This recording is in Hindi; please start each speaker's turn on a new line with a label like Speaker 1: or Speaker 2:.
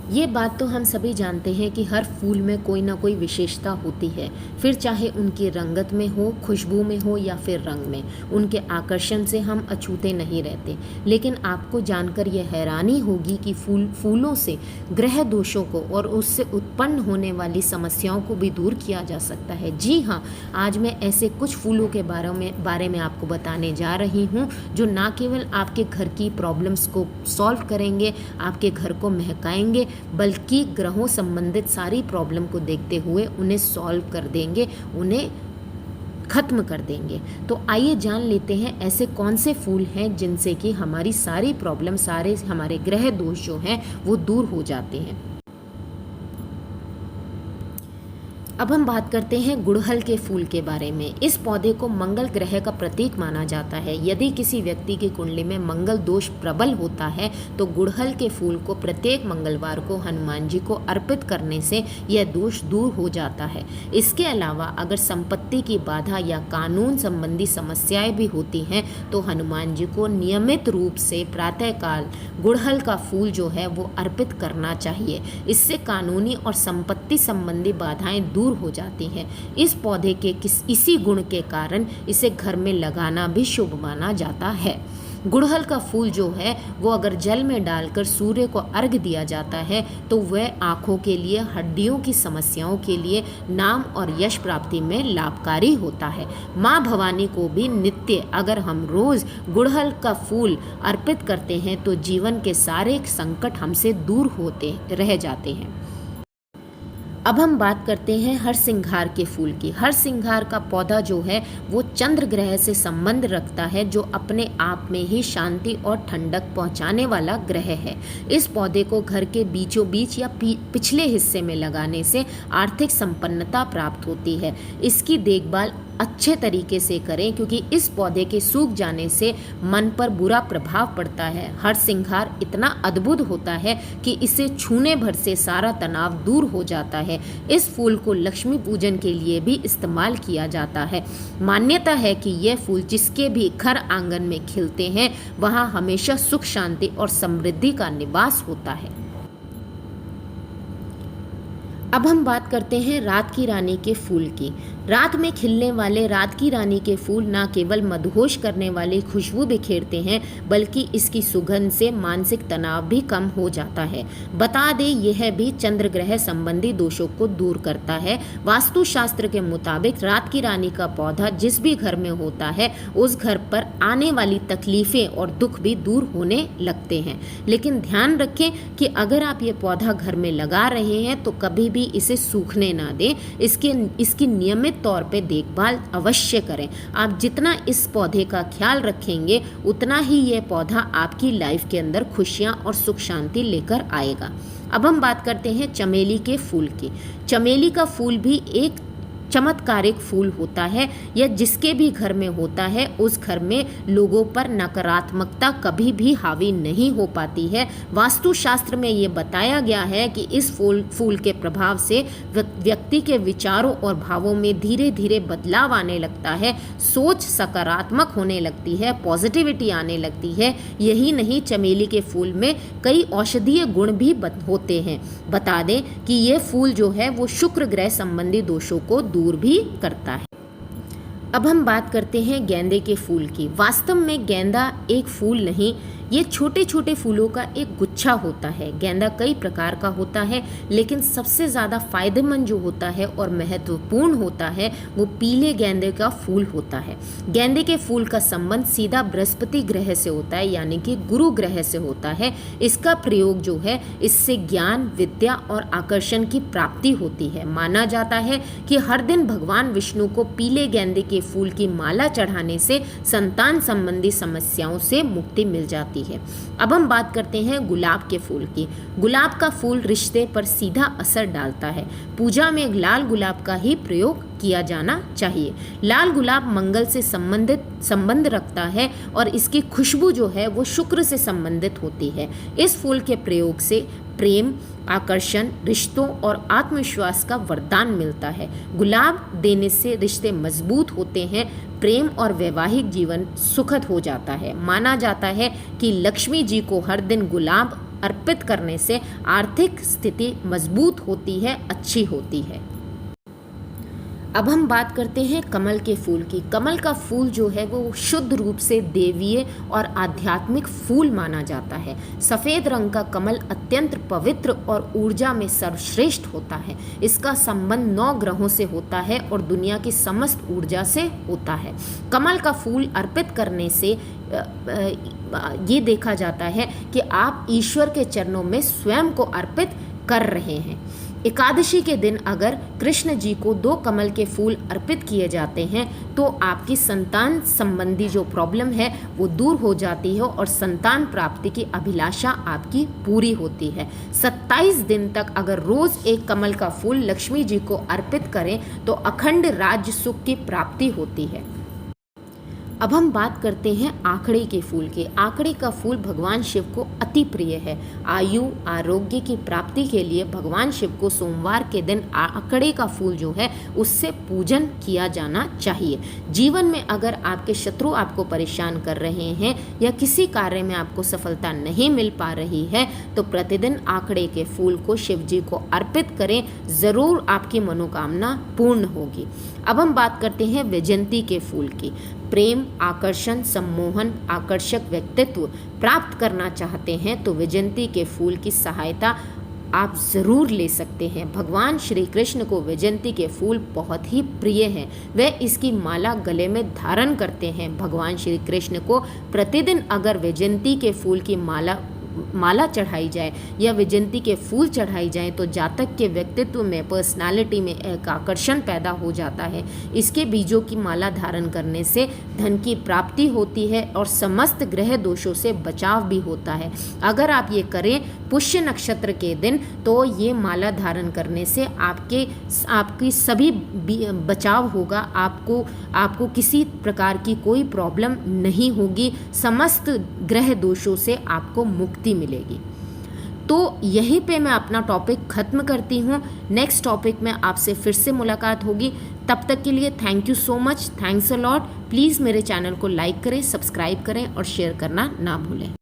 Speaker 1: ये बात तो हम सभी जानते हैं कि हर फूल में कोई ना कोई विशेषता होती है, फिर चाहे उनकी रंगत में हो, खुशबू में हो या फिर रंग में। उनके आकर्षण से हम अछूते नहीं रहते। लेकिन आपको जानकर यह हैरानी होगी कि फूलों से ग्रह दोषों को और उससे उत्पन्न होने वाली समस्याओं को भी दूर किया जा सकता है। जी हाँ, आज मैं ऐसे कुछ फूलों के बारे में आपको बताने जा रही हूँ जो ना केवल आपके घर की प्रॉब्लम्स को सॉल्व करेंगे, आपके घर को महकाएंगे, बल्कि ग्रहों संबंधित सारी प्रॉब्लम को देखते हुए उन्हें सॉल्व कर देंगे, उन्हें खत्म कर देंगे। तो आइए जान लेते हैं ऐसे कौन से फूल हैं जिनसे कि हमारी सारी प्रॉब्लम, सारे हमारे ग्रह दोष जो हैं वो दूर हो जाते हैं। अब हम बात करते हैं गुड़हल के फूल के बारे में। इस पौधे को मंगल ग्रह का प्रतीक माना जाता है। यदि किसी व्यक्ति की कुंडली में मंगल दोष प्रबल होता है तो गुड़हल के फूल को प्रत्येक मंगलवार को हनुमान जी को अर्पित करने से यह दोष दूर हो जाता है। इसके अलावा अगर संपत्ति की बाधा या कानून संबंधी समस्याएं भी होती हैं तो हनुमान जी को नियमित रूप से प्रातःकाल गुड़हल का फूल जो है वो अर्पित करना चाहिए। इससे कानूनी और संपत्ति संबंधी बाधाएं दूर हो जाती हैं। इस पौधे के इसी गुण के कारण इसे घर में लगाना भी शुभ माना जाता है। गुड़हल का फूल जो है वो अगर जल में डालकर सूर्य को अर्घ दिया जाता है तो वह आँखों के लिए, हड्डियों की समस्याओं के लिए, नाम और यश प्राप्ति में लाभकारी होता है। माँ भवानी को भी नित्य अगर हम रोज़ गुड़हल का फूल अर्पित करते हैं तो जीवन के सारे संकट हमसे दूर होते रह जाते हैं। अब हम बात करते हैं हरसिंघार के फूल की। हरसिंघार का पौधा जो है वो चंद्र ग्रह से संबंध रखता है, जो अपने आप में ही शांति और ठंडक पहुंचाने वाला ग्रह है। इस पौधे को घर के बीचों बीच या पिछले हिस्से में लगाने से आर्थिक संपन्नता प्राप्त होती है। इसकी देखभाल अच्छे तरीके से करें क्योंकि इस पौधे के सूख जाने से मन पर बुरा प्रभाव पड़ता है। हरसिंघार इतना अद्भुत होता है कि इसे छूने भर से सारा तनाव दूर हो जाता है। इस फूल को लक्ष्मी पूजन के लिए भी इस्तेमाल किया जाता है। मान्यता है कि यह फूल जिसके भी घर आंगन में खिलते हैं वहाँ हमेशा सुख, शांति और समृद्धि का निवास होता है। अब हम बात करते हैं रात की रानी के फूल की। रात में खिलने वाले रात की रानी के फूल ना केवल मदहोश करने वाली खुशबू बिखेरते हैं बल्कि इसकी सुगंध से मानसिक तनाव भी कम हो जाता है। बता दें यह भी चंद्र ग्रह संबंधी दोषों को दूर करता है। वास्तुशास्त्र के मुताबिक रात की रानी का पौधा जिस भी घर में होता है उस घर पर आने वाली तकलीफें और दुख भी दूर होने लगते हैं। लेकिन ध्यान रखें कि अगर आप ये पौधा घर में लगा रहे हैं तो कभी भी इसे सूखने ना दें। इसकी नियमित तौर पे देखभाल अवश्य करें। आप जितना इस पौधे का ख्याल रखेंगे उतना ही ये पौधा आपकी लाइफ के अंदर खुशियां और सुख शांति लेकर आएगा। अब हम बात करते हैं चमेली के फूल की। चमेली का फूल भी एक चमत्कारिक फूल होता है। यह जिसके भी घर में होता है उस घर में लोगों पर नकारात्मकता कभी भी हावी नहीं हो पाती है। वास्तुशास्त्र में ये बताया गया है कि इस फूल के प्रभाव से व्यक्ति के विचारों और भावों में धीरे धीरे बदलाव आने लगता है। सोच सकारात्मक होने लगती है, पॉजिटिविटी आने लगती है। यही नहीं, चमेली के फूल में कई औषधीय गुण भी होते हैं। बता दें कि ये फूल जो है वो शुक्र ग्रह संबंधी दोषों को दूर भी करता है। अब हम बात करते हैं गेंदे के फूल की। वास्तव में गेंदा एक फूल नहीं, ये छोटे छोटे फूलों का एक गुच्छा होता है। गेंदा कई प्रकार का होता है लेकिन सबसे ज़्यादा फायदेमंद जो होता है और महत्वपूर्ण होता है वो पीले गेंदे का फूल होता है। गेंदे के फूल का संबंध सीधा बृहस्पति ग्रह से होता है, यानी कि गुरु ग्रह से होता है। इसका प्रयोग जो है इससे ज्ञान, विद्या और आकर्षण की प्राप्ति होती है। माना जाता है कि हर दिन भगवान विष्णु को पीले गेंदे के फूल की माला चढ़ाने से संतान संबंधी समस्याओं से मुक्ति मिल जाती है। अब हम बात करते हैं गुलाब के फूल की। गुलाब का फूल रिश्ते पर सीधा असर डालता है। पूजा में लाल गुलाब का ही प्रयोग किया जाना चाहिए। लाल गुलाब मंगल से संबंध रखता है और इसकी खुशबू जो है वो शुक्र से संबंधित होती है। इस फूल के प्रयोग से प्रेम, आकर्षण, रिश्तों और आत्मविश्वास का वरदान मिलता है। गुलाब देने से रिश्ते मजबूत होते हैं, प्रेम और वैवाहिक जीवन सुखद हो जाता है। माना जाता है कि लक्ष्मी जी को हर दिन गुलाब अर्पित करने से आर्थिक स्थिति मजबूत होती है, अच्छी होती है। अब हम बात करते हैं कमल के फूल की। कमल का फूल जो है वो शुद्ध रूप से देवीय और आध्यात्मिक फूल माना जाता है। सफ़ेद रंग का कमल अत्यंत पवित्र और ऊर्जा में सर्वश्रेष्ठ होता है। इसका संबंध 9 ग्रहों से होता है और दुनिया की समस्त ऊर्जा से होता है। कमल का फूल अर्पित करने से ये देखा जाता है कि आप ईश्वर के चरणों में स्वयं को अर्पित कर रहे हैं। एकादशी के दिन अगर कृष्ण जी को 2 कमल के फूल अर्पित किए जाते हैं तो आपकी संतान संबंधी जो प्रॉब्लम है वो दूर हो जाती है और संतान प्राप्ति की अभिलाषा आपकी पूरी होती है। 27 दिन तक अगर रोज एक कमल का फूल लक्ष्मी जी को अर्पित करें तो अखंड राज्य सुख की प्राप्ति होती है। अब हम बात करते हैं आंकड़े के फूल की। आंकड़े का फूल भगवान शिव को अति प्रिय है। आयु आरोग्य की प्राप्ति के लिए भगवान शिव को सोमवार के दिन आंकड़े का फूल जो है उससे पूजन किया जाना चाहिए। जीवन में अगर आपके शत्रु आपको परेशान कर रहे हैं या किसी कार्य में आपको सफलता नहीं मिल पा रही है तो प्रतिदिन आंकड़े के फूल को शिव जी को अर्पित करें, ज़रूर आपकी मनोकामना पूर्ण होगी। अब हम बात करते हैं वैजयंती के फूल की। प्रेम, आकर्षण, सम्मोहन, आकर्षक व्यक्तित्व प्राप्त करना चाहते हैं तो वैजयंती के फूल की सहायता आप ज़रूर ले सकते हैं। भगवान श्री कृष्ण को वैजयंती के फूल बहुत ही प्रिय हैं। वह इसकी माला गले में धारण करते हैं। भगवान श्री कृष्ण को प्रतिदिन अगर वैजयंती के फूल की माला चढ़ाई जाए या वैजयंती के फूल चढ़ाई जाए तो जातक के व्यक्तित्व में, पर्सनालिटी में एक आकर्षण पैदा हो जाता है। इसके बीजों की माला धारण करने से धन की प्राप्ति होती है और समस्त ग्रह दोषों से बचाव भी होता है। अगर आप ये करें पुष्य नक्षत्र के दिन तो ये माला धारण करने से आपकी सभी बचाव होगा। आपको किसी प्रकार की कोई प्रॉब्लम नहीं होगी। समस्त ग्रह दोषों से आपको मुक्ति मिलेगी। तो यहीं पे मैं अपना टॉपिक ख़त्म करती हूँ। नेक्स्ट टॉपिक में आपसे फिर से मुलाकात होगी। तब तक के लिए thank you so much, thanks a lot. Please मेरे चैनल को लाइक करें, सब्सक्राइब करें और शेयर करना ना भूलें।